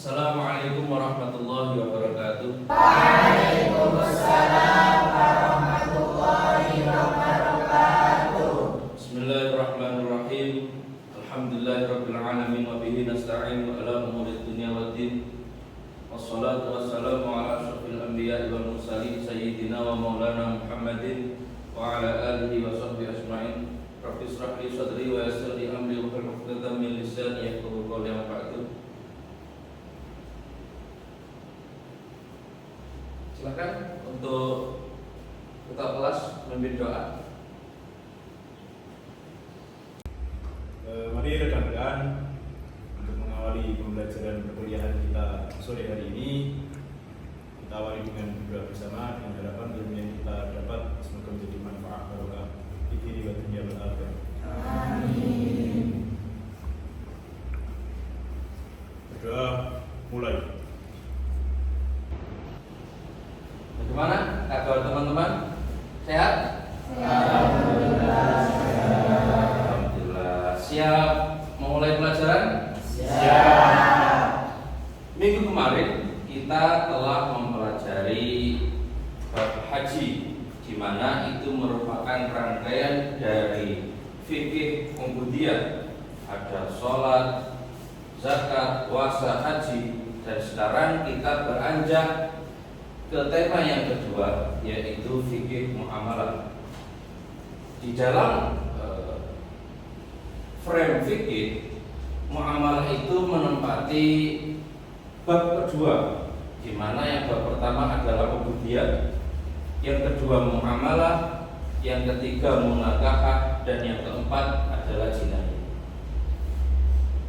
Assalamualaikum warahmatullahi wabarakatuh. Waalaikumsalam warahmatullahi wabarakatuh. Bismillahirrahmanirrahim. Alhamdulillahirabbil alamin wa bihi nasta'in ala umuri dunya waddin. Wassalatu wassalamu ala asyrofil anbiya'i wal mursalin sayyidina wa maulana Muhammadin wa ala alihi wa sahbihi ajma'in. Rabbi shrah li sadri wa yassir li amri wa hlul 'uqdatam min lisani yafqahu qawli. Amma ba'du. Silakan untuk ketua kelas memimpin doa. Mari rekan-rekan, untuk mengawali pembelajaran perkuliahan kita sore hari ini, kita awali dengan doa bersama dengan harapan ilmu yang kita dapat semoga menjadi manfaat barokah di diri wa dunya wal akhirah. Amin. Berdoa mulai. Bagaimana kabar teman-teman? Sehat? Alhamdulillah. Alhamdulillah. Siap memulai pelajaran? Siap. Minggu kemarin kita telah mempelajari bab haji, di mana itu merupakan rangkaian dari fikih ubudiyah. Ada sholat, zakat, puasa, haji. Dan sekarang kita beranjak ke tema yang kedua, yaitu fikih muamalah. Di dalam frame fikih muamalah itu menempati bab kedua, di mana yang bab pertama adalah ubudiyah, yang kedua muamalah, yang ketiga munakahah, dan yang keempat adalah jinayah.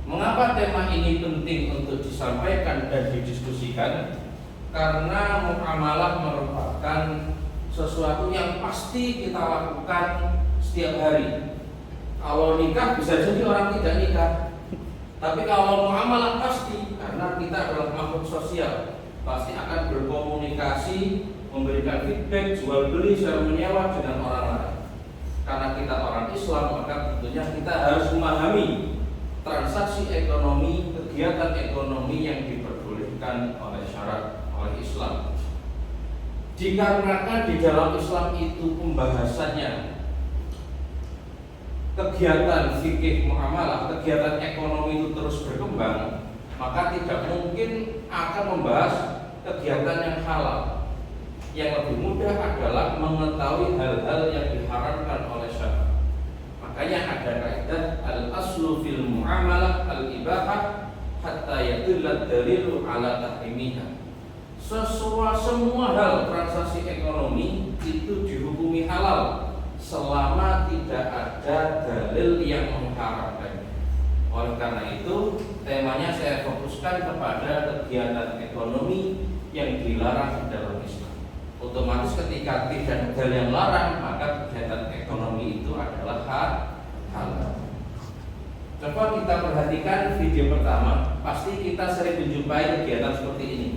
Mengapa tema ini penting untuk disampaikan dan didiskusikan? Karena muamalah merupakan sesuatu yang pasti kita lakukan setiap hari. Kalau nikah bisa jadi orang tidak nikah, tapi kalau muamalah pasti, karena kita adalah makhluk sosial, pasti akan berkomunikasi, memberikan feedback, jual beli, sewa menyewa dengan orang lain. Karena kita orang Islam, maka tentunya kita harus memahami transaksi ekonomi, kegiatan ekonomi yang diperbolehkan oleh syarat oleh Islam. Dikarenakan di dalam Islam itu pembahasannya kegiatan fikih muamalah, kegiatan ekonomi itu terus berkembang, maka tidak mungkin akan membahas kegiatan yang halal. Yang lebih mudah adalah mengetahui hal-hal yang diharamkan oleh syariat. Makanya ada kaidah al-aslu fil muamalah al-ibahah hatta yadullat dalilu ala tahrimiha. Semua hal transaksi ekonomi itu dihukumi halal selama tidak ada dalil yang mengharamkannya. Oleh karena itu, temanya saya fokuskan kepada kegiatan ekonomi yang dilarang di dalam Islam. Otomatis ketika tidak ada dalil yang larang, maka kegiatan ekonomi itu adalah halal. Coba kita perhatikan video pertama, pasti kita sering menjumpai kegiatan seperti ini.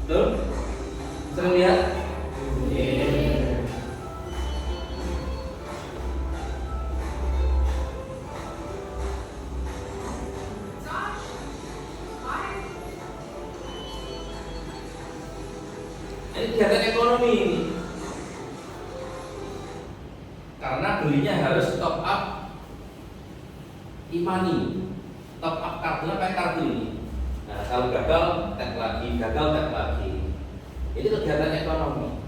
Betul? Sering lihat? Ini kegiatan ekonomi ini. Karena belinya harus top up e-money, top up kartunya pakai kartu ini. Nah, kalau gagal, tag lagi, gagal, tag lagi. Ini kegiatan ekonomi.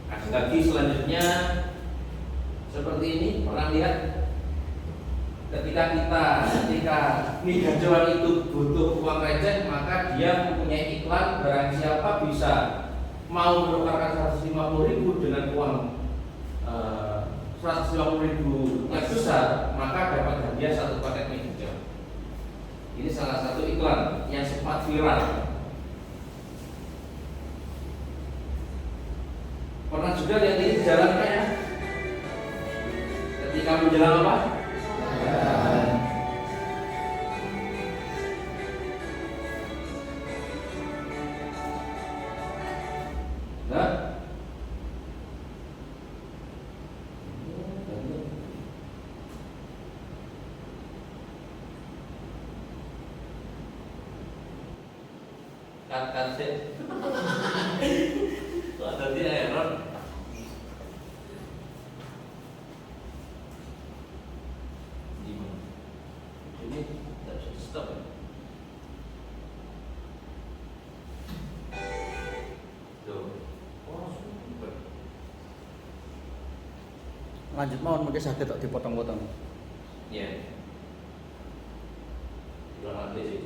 Nah, lagi selanjutnya seperti ini, pernah lihat? Ketika mie gajawan itu butuh uang receh, maka dia mempunyai iklan, barang siapa bisa mau menukarkan 150.000 dengan uang 150.000 yang besar, maka dapat hadiah satu paket mie gajawan. Ini salah satu iklan yang sempat viral. Pernah juga lihat ini jalan kaya? Ketika menjelang apa? Nah, Kan sih. Kok tadi error? Gimana? Ini tidak bisa di stop ya? Tuh. Oh, super. Lanjut mawon mungkin saged tok dipotong-potong. Iya. Ulang lagi sih.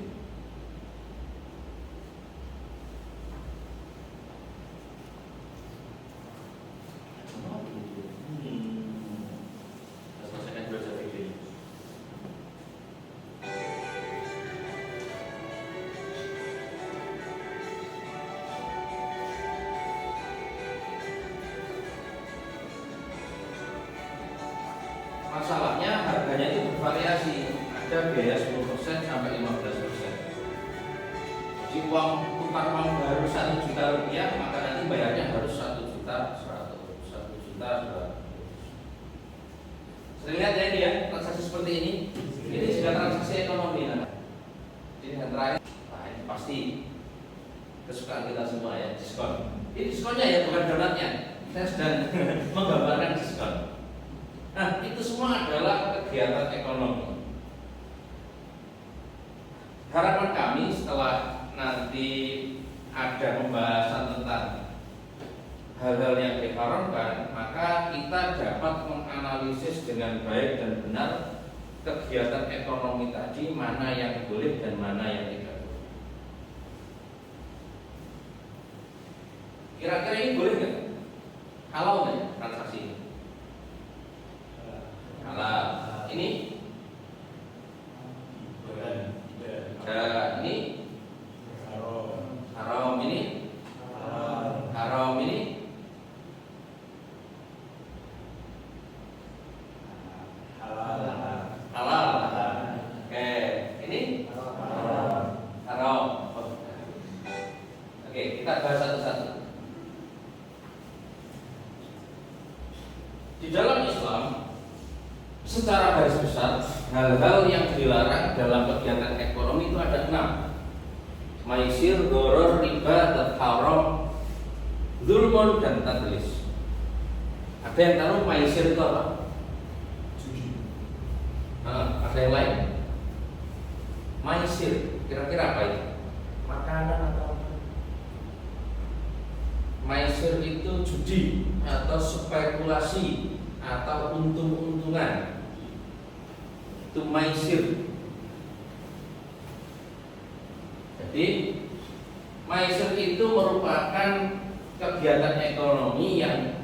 Selesaikan dulu saya pikir. Masalahnya harganya itu bervariasi, ada biaya 10% sampai 15%. Jadi uang tukar uang baru 1 juta rupiah, maka nanti bayarnya harus 1.100.000. Sering lihat ya ini ya, transaksi seperti ini. Ini sudah transaksi ekonomi. Jadi yang terakhir, nah ini pasti kesukaan kita semua ya, diskon. Ini diskonnya ya, bukan donatnya. Saya sedang menggambarkan diskon. Nah, itu semua adalah kegiatan ekonomi. Harapan kami setelah nanti ada pembahasan tentang hal-hal yang diharamkan, maka kita dapat menganalisis dengan baik dan benar kegiatan ekonomi tadi, mana yang boleh dan mana yang tidak boleh. Kira-kira ini boleh nggak? Halal nggak ya transaksi ini? Halal. Ini? Ini? Haram. Ini? Haram. Ini? Halal. Oke, ini? Haram. Oke, kita bahas satu-satu. Di dalam Islam, secara garis besar, hal-hal yang dilarang dalam kegiatan ekonomi itu ada 6. Maisir, gharar, riba, haram, zulmun, dan tadlis. Ada yang tahu maisir itu apa? Judi. Ada yang lain? Maisir, kira-kira apa itu? Makanan atau apa? Maisir itu judi atau spekulasi atau untung-untungan. Itu maisir. Jadi maisir itu merupakan kegiatan ekonomi yang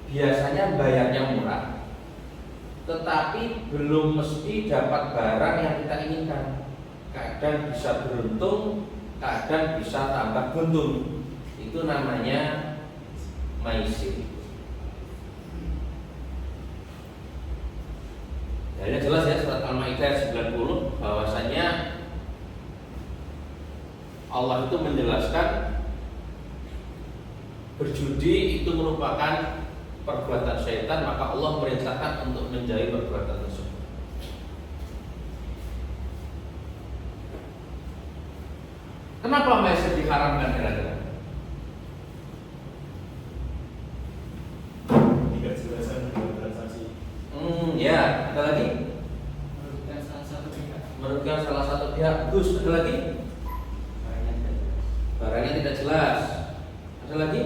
biasanya bayarnya murah, tetapi belum mesti dapat barang yang kita inginkan. Kadang bisa beruntung, kadang bisa tambah buntung. Itu namanya maisir. Jadi jelas ya, surat Al-Maidah 90 bahwasanya Allah itu menjelaskan berjudi itu merupakan perbuatan syaitan, maka Allah merintahkan untuk menjauhi perbuatan tersebut. Kenapa maisir diharamkan kira-kira? Tidak jelasan dalam transaksi. Ya, ada lagi? Merugikan salah satu pihak. Merugikan salah satu pihak. Gus, ada lagi? Barangnya tidak jelas. Ada lagi?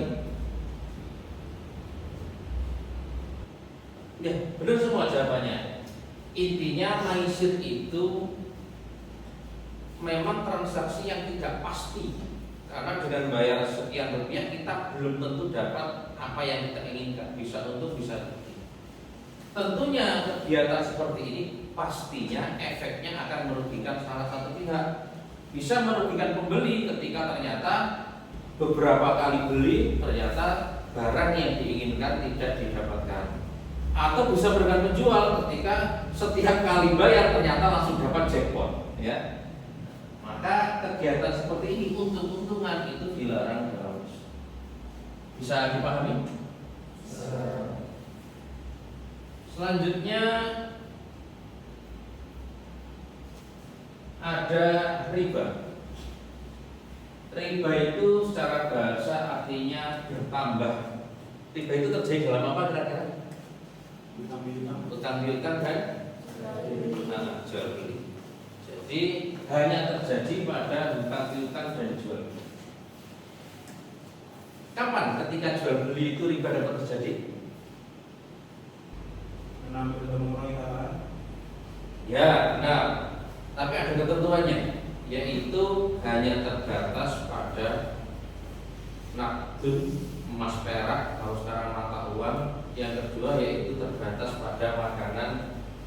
Ya, benar semua jawabannya. Intinya maisir itu memang transaksi yang tidak pasti. Karena dengan bayar sekian rupiah kita belum tentu dapat apa yang kita inginkan. Bisa untung, bisa rugi. Tentunya kegiatan seperti ini pastinya efeknya akan merugikan salah satu pihak. Bisa merugikan pembeli ketika ternyata beberapa kali beli ternyata barang yang diinginkan tidak didapatkan. Atau bisa merugikan penjual ketika setiap kali bayar ternyata langsung dapat jackpot, ya. Maka kegiatan seperti ini, untung-untungan itu dilarang dalam Islam. Bisa dipahami? Selanjutnya ada riba. Riba itu secara bahasa artinya bertambah. Riba itu terjadi dalam apa kira-kira? Utang piutang dan jual beli. Jadi hanya terjadi pada hutang piutang dan jual beli. Kapan ketika jual beli itu riba dapat terjadi? Ya, nah, tapi ada ketentuannya, yaitu hanya terbatas pada nakdun emas perak atau sekarang mata uang. Yang kedua yaitu terbatas pada makanan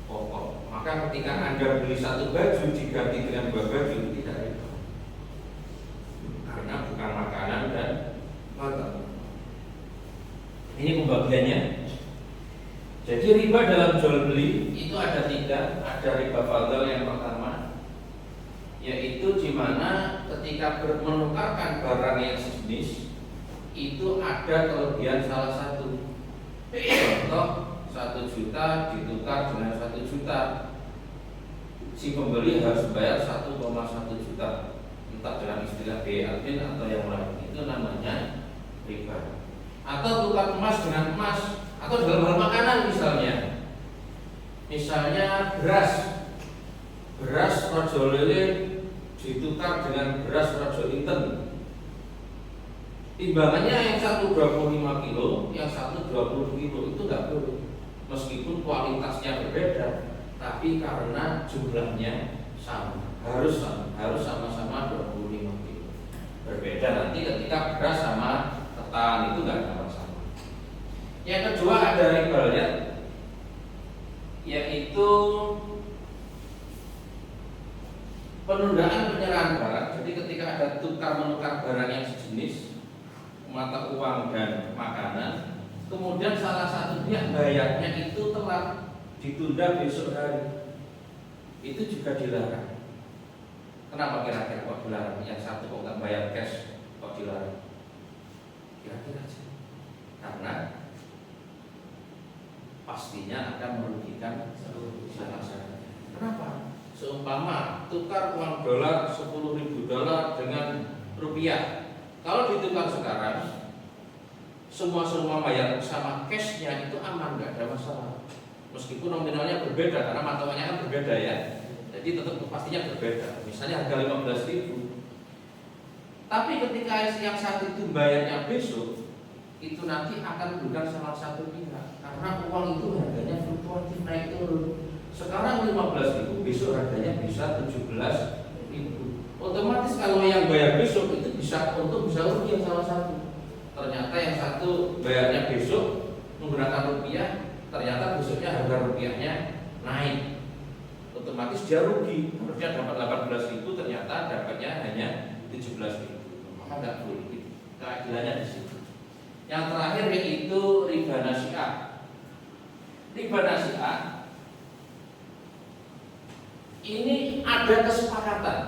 pokok. Maka ketika Anda beli satu baju diganti dengan dua baju tidak riba, karena bukan makanan dan makanan. Ini pembagiannya. Jadi riba dalam jual beli itu ada tiga. Ada riba fadl yang pertama, yaitu di mana ketika menukarkan barang yang sejenis itu ada kelebihan salah satu. Contoh 1 juta ditukar dengan 1 juta, si pembeli harus bayar 1,1 juta, entah dengan istilah BAT atau yang lain, itu namanya riba. Atau tukar emas dengan emas, atau dalam hal makanan misalnya beras rojo lele ditukar dengan beras rojo inten. Timbangannya yang satu 25 kilo, yang satu 20 kilo, itu nggak boleh. Meskipun kualitasnya berbeda, tapi karena jumlahnya sama, harus sama-sama 25 kilo. Berbeda nanti ketika beras sama ketan itu nggak ada masalah. Yang kedua ada riba lihat, yaitu penundaan penyerahan barang. Jadi ketika ada tukar menukar barang yang sejenis, mata uang dan makanan, kemudian salah satu pihak bayarnya itu telat, ditunda besok hari, itu juga dilarang. Kenapa kira-kira kok dilarang? Yang satu kok nggak bayar cash kok dilarang? Kira-kira aja. Karena pastinya akan merugikan salah satu. Kenapa? Seumpama tukar uang dolar 10.000 dolar dengan rupiah, kalau ditukar sekarang semua bayar sama cashnya itu aman, nggak ada masalah. Meskipun nominalnya berbeda karena mata uangnya kan berbeda ya, jadi tetap pastinya berbeda. Misalnya harga 15.000, tapi ketika yang satu itu bayarnya besok, itu nanti akan bukan salah satu pihak, karena uang itu harganya fluktuatif naik turun. Sekarang 15.000, besok harganya bisa 17.000. Otomatis kalau yang bayar besok itu bisa untung bisa rugi yang salah satu. Ternyata yang satu bayarnya besok menggunakan rupiah, ternyata besoknya harga rupiahnya naik. Otomatis dia rugi. Harusnya dapat 18.000, ternyata dapatnya hanya 17.000. Maka nggak boleh. Keadilannya di situ. Yang terakhir yaitu riba nasi'ah. Riba nasi'ah ini ada kesepakatan.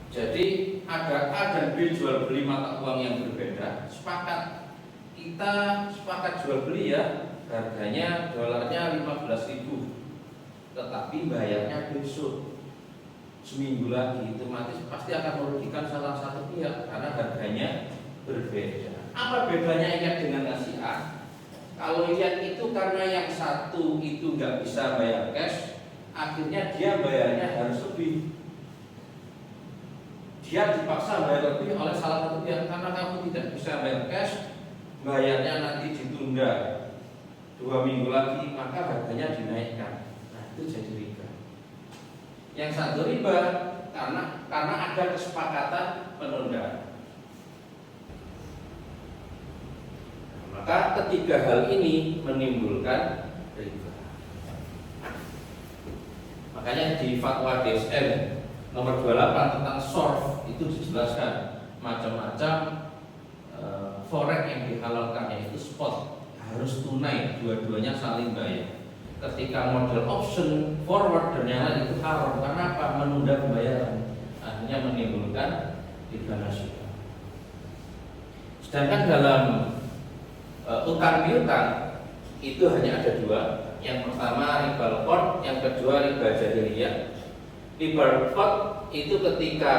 Jadi ada A dan B jual beli mata uang yang berbeda, sepakat, kita sepakat jual beli ya, harganya dolarnya 15.000, tetapi bayarnya besok, seminggu lagi, itu pasti akan merugikan salah satu pihak karena harganya berbeda. Apa bedanya ikat dengan nasi'ah? Kalau ikat itu karena yang satu itu nggak bisa bayar cash, akhirnya dia bayarnya harus lebih. Dia dipaksa bayar lebih oleh salah satu pihak karena kamu tidak bisa bayar cash, bayarnya nanti ditunda 2 minggu lagi, maka harganya dinaikkan. Nah, itu jadi riba. Yang satu riba karena ada kesepakatan penundaan. Nah, maka ketiga hal ini menimbulkan riba. Makanya di fatwa DSN nomor 28 tentang shorf itu dijelaskan macam-macam forex yang dihalalkan, yaitu spot, harus tunai, dua-duanya saling bayar. Ketika model option, forward dan yang lain itu haram. Karena apa? Menunda pembayaran, akhirnya menimbulkan riba nasi'ah. Sedangkan dalam utang piutang itu hanya ada dua. Yang pertama riba al-qard, yang kedua riba jahiliyah. Riba al-qard itu ketika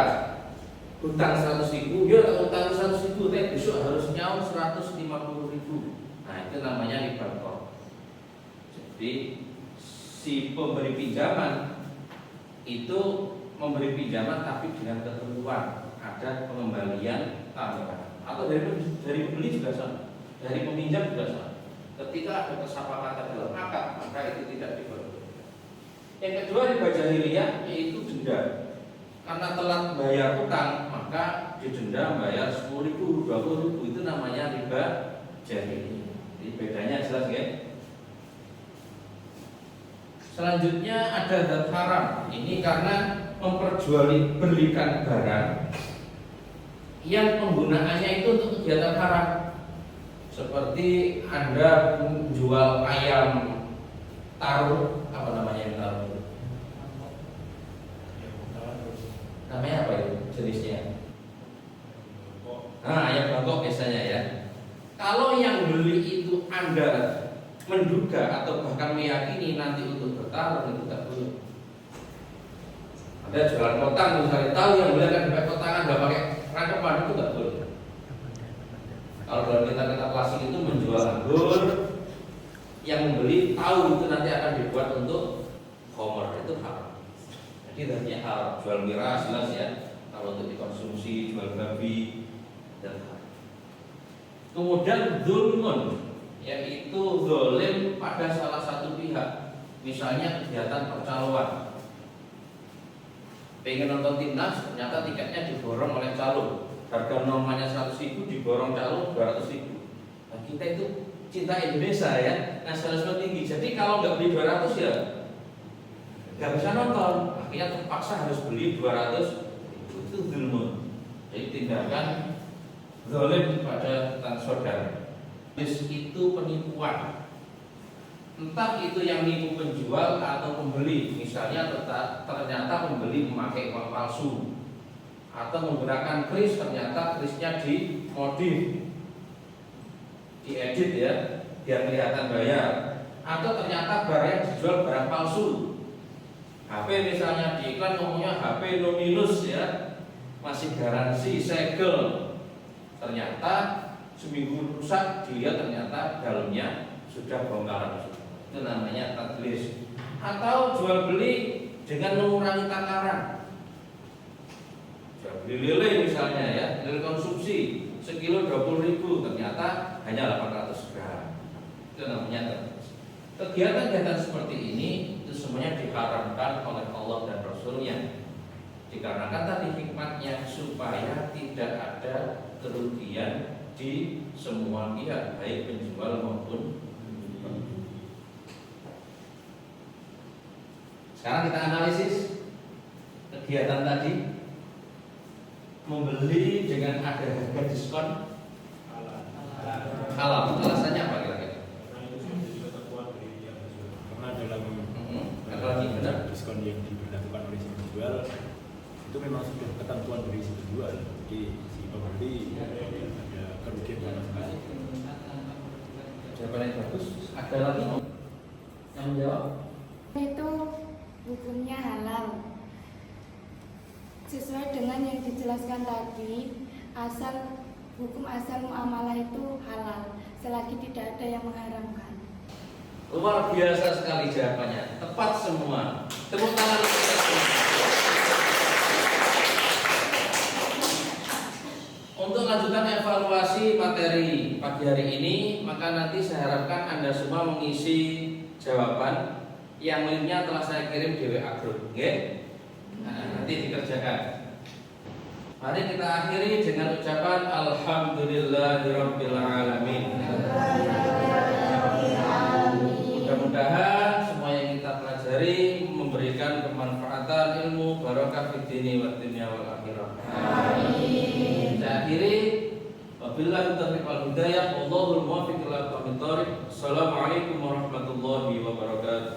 hutang 100.000, ya hutang 100.000, tapi besok harus nyaur 150.000. Nah itu namanya riba qard. Jadi si pemberi pinjaman itu memberi pinjaman tapi dengan ketentuan ada pengembalian tambahan, atau dari pembeli juga sama, dari peminjam juga sama. Ketika ada kesepakatan dalam akad, maka itu tidak diperbolehkan. Yang kedua riba jahiliyah yaitu denda. Karena telat bayar utang, maka didenda bayar 10.000, 20.000, itu namanya riba jahiliyah. Jadi bedanya jelas ya. Selanjutnya ada zat haram. Ini karena memperjualbelikan barang yang penggunaannya itu untuk kegiatan haram. Seperti Anda menjual ayam taruh, apa namanya yang taruh? Namanya apa itu jenisnya? Nah, ayam bangkok biasanya ya. Kalau yang beli itu Anda menduga atau bahkan meyakini nanti untuk bertaruh, itu tak boleh. Anda jualan kotang misalnya, tahu yang beli akan pakai kotangan, nggak pakai rangkepan, itu tak boleh. Kalau dalam kitab-kitab klasik itu menjual anggur, yang membeli tahu itu nanti akan dibuat untuk khamr, itu haram. Jadi tadinya haram. Jual miras jelas ya, kalau untuk dikonsumsi, jual babi dan haram. Kemudian dzulmun, yaitu zalim pada salah satu pihak. Misalnya kegiatan percaloan. Pengen nonton timnas, ternyata tiketnya diborong oleh calo. Harga normalnya 100.000, diborong calo 200.000. Nah, kita itu cinta Indonesia ya, nasionalisme tinggi. Jadi kalau nggak beli 200 ya nggak bisa nonton. Akhirnya terpaksa harus beli 200. Itu zulmun. Jadi tindakan zalim pada saudara. Itu penipuan. Entah itu yang nipu penjual atau pembeli. Misalnya ternyata pembeli memakai uang palsu, atau menggunakan kris, ternyata krisnya dimodif, diedit ya, biar kelihatan bayar. Atau ternyata barang yang dijual barang palsu. HP misalnya di iklan ngomongnya HP no minus ya, masih garansi segel. Ternyata seminggu rusak, dilihat ternyata dalamnya sudah bongkaran. Itu namanya tadlis. Atau jual beli dengan mengurangi takaran. Jual beli lele misalnya ya, lele konsumsi sekilo 20.000, ternyata hanya 800 gram. Itu namanya tadlis. Kegiatan-kegiatan seperti ini itu semuanya diharamkan oleh Allah dan Rasulnya. Dikarenakan tadi hikmatnya supaya tidak ada kerugian di semua pihak, baik penjual maupun pembeli. Sekarang kita analisis kegiatan tadi. Membeli dengan ada harga diskon halal. Alasannya apa kira-kira? Karena itu menjadi ketentuan dari yang menjual. Karena dalam benar. diskon yang diberlakukan oleh si penjual itu memang sudah ketentuan dari si penjual. Jadi si pembeli ada kerugian sama sekali. Jawaban yang bagus. Ada lagi yang menjawab? Itu hukumnya halal. Sesuai dengan yang dijelaskan tadi, hukum asal muamalah itu halal selagi tidak ada yang mengharamkan. Luar biasa sekali jawabannya, tepat semua. Tepuk tangan untuk kita semua. Untuk lanjutan evaluasi materi pagi hari ini, maka nanti saya harapkan Anda semua mengisi jawaban yang linknya telah saya kirim di WA Group. Okay? Nah, nanti dikerjakan. Mari kita akhiri dengan ucapan Alhamdulillahirabbil alamin. Mudah-mudahan semua yang kita pelajari memberikan kemanfaatan ilmu barokah fid dini wad dunya wal akhirah. Amin. Kita akhiri wabillahi taufiq wal hidayah wallahul muwaffiq ila aqwamit thoriq. Assalamualaikum warahmatullahi wabarakatuh.